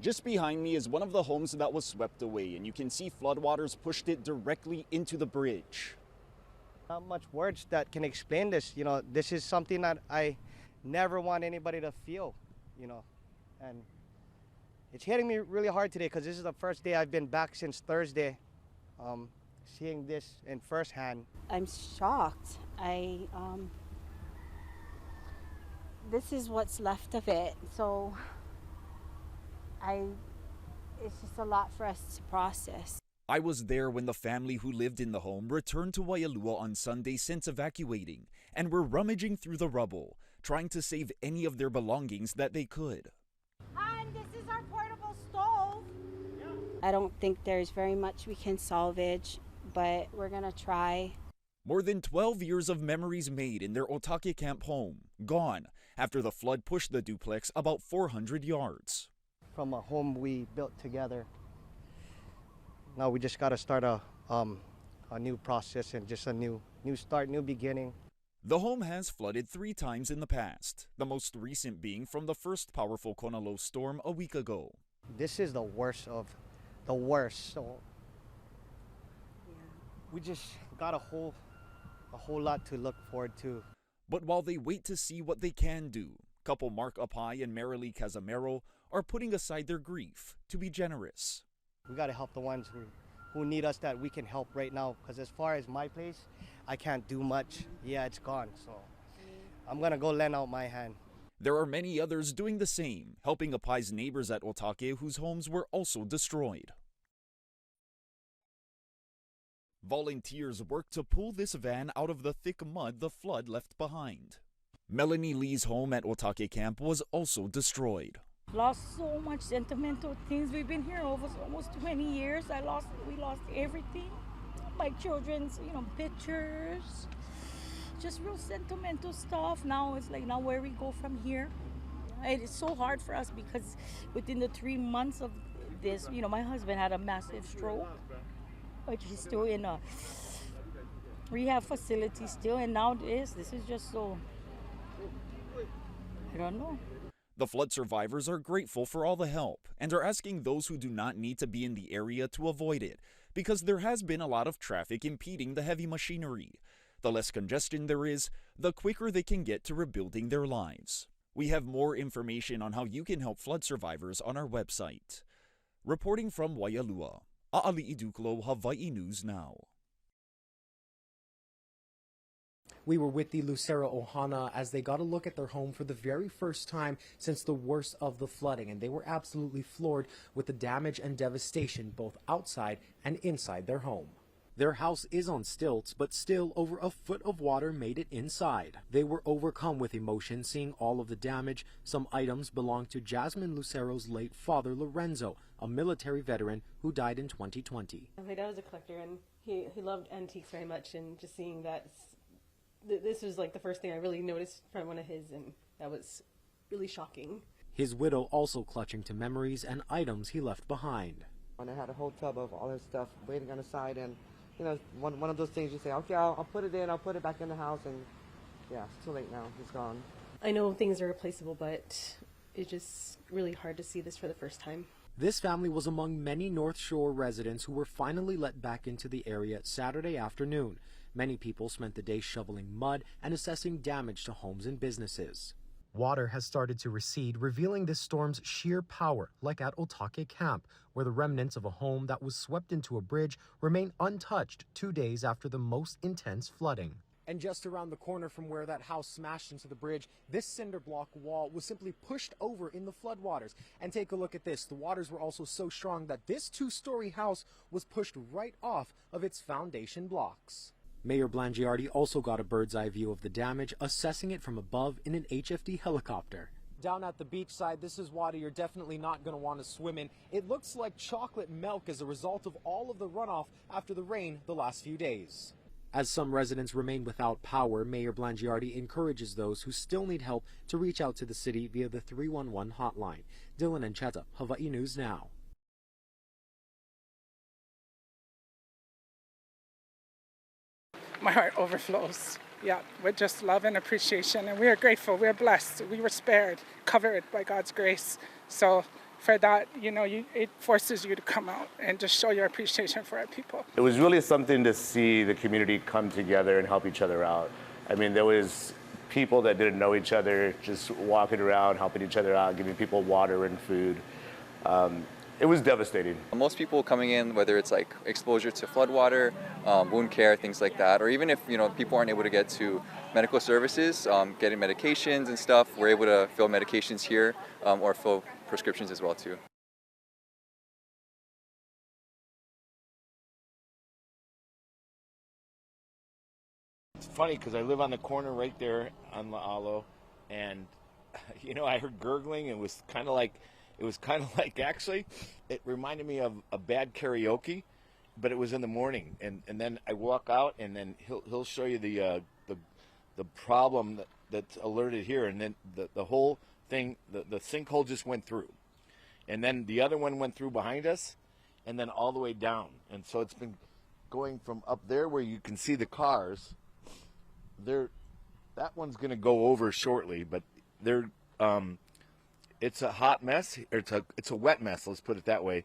Just behind me is one of the homes that was swept away, and you can see floodwaters pushed it directly into the bridge. Not much words that can explain this. This is something that I never want anybody to feel, and it's hitting me really hard today because this is the first day I've been back since Thursday, seeing this in firsthand. I'm shocked. This is what's left of it, so it's just a lot for us to process. I was there when the family who lived in the home returned to Waialua on Sunday since evacuating, and were rummaging through the rubble, trying to save any of their belongings that they could. And this is our portable stove. I don't think there's very much we can salvage, but we're gonna try. More than 12 years of memories made in their Otake camp home, gone after the flood pushed the duplex about 400 yards. From a home we built together, now we just got to start a new process and just a new start, new beginning. The home has flooded 3 times in the past, the most recent being from the first powerful Konalo storm a week ago. This is the worst of the worst, so we just got a whole lot to look forward to. But while they wait to see what they can do, couple Mark Apai and Marilee Casamero are putting aside their grief to be generous. We got to help the ones who need us that we can help right now, because as far as my place, I can't do much. Yeah, it's gone, so I'm going to go lend out my hand. There are many others doing the same, helping Apai's neighbors at Otake whose homes were also destroyed. Volunteers worked to pull this van out of the thick mud the flood left behind. Melanie Lee's home at Otake camp was also destroyed. Lost so much sentimental things. We've been here over almost 20 years. We lost everything. My children's, pictures, just real sentimental stuff. Now it's like, now where we go from here. It is so hard for us because within the 3 months of this, my husband had a massive stroke, which he's still in a rehab facility still, and now this is just so, I don't know. The flood survivors are grateful for all the help and are asking those who do not need to be in the area to avoid it, because there has been a lot of traffic impeding the heavy machinery. The less congestion there is, the quicker they can get to rebuilding their lives. We have more information on how you can help flood survivors on our website. Reporting from Waialua, Aali Iduklo, Hawaii News Now. We were with the Lucero Ohana as they got a look at their home for the very first time since the worst of the flooding, and they were absolutely floored with the damage and devastation both outside and inside their home. Their house is on stilts, but still over a foot of water made it inside. They were overcome with emotion seeing all of the damage. Some items belong to Jasmine Lucero's late father, Lorenzo, a military veteran who died in 2020. My dad was a collector, and he loved antiques very much, and just seeing that, this was like the first thing I really noticed from one of his, and that was really shocking. His widow also clutching to memories and items he left behind. And I had a whole tub of all his stuff waiting on the side, and one of those things you say, okay, I'll put it in, I'll put it back in the house, and yeah, it's too late now, it's gone. I know things are replaceable, but it's just really hard to see this for the first time. This family was among many North Shore residents who were finally let back into the area Saturday afternoon. Many people spent the day shoveling mud and assessing damage to homes and businesses. Water has started to recede, revealing this storm's sheer power, like at Otake Camp, where the remnants of a home that was swept into a bridge remain untouched 2 days after the most intense flooding. And just around the corner from where that house smashed into the bridge, this cinder block wall was simply pushed over in the floodwaters. And take a look at this. The waters were also so strong that this 2-story house was pushed right off of its foundation blocks. Mayor Blangiardi also got a bird's eye view of the damage, assessing it from above in an HFD helicopter. Down at the beach side, this is water you're definitely not going to want to swim in. It looks like chocolate milk as a result of all of the runoff after the rain the last few days. As some residents remain without power, Mayor Blangiardi encourages those who still need help to reach out to the city via the 311 hotline. Dylan Encheta, Hawaii News Now. My heart overflows, with just love and appreciation, and we are grateful, we are blessed, we were spared, covered by God's grace. So for that, it forces you to come out and just show your appreciation for our people. It was really something to see the community come together and help each other out. I mean, there was people that didn't know each other just walking around, helping each other out, giving people water and food. It was devastating. Most people coming in, whether it's like exposure to floodwater, wound care, things like that, or even if people aren't able to get to medical services, getting medications and stuff, we're able to fill medications here or fill prescriptions as well too. It's funny because I live on the corner right there on La Alo, and I heard gurgling. It was kind of like actually, it reminded me of a bad karaoke, but it was in the morning. And then I walk out, and then he'll show you the problem that's alerted here, and then the whole thing, the sinkhole just went through, and then the other one went through behind us, and then all the way down. And so it's been going from up there where you can see the cars. That one's going to go over shortly, but it's a hot mess. It's a wet mess. Let's put it that way.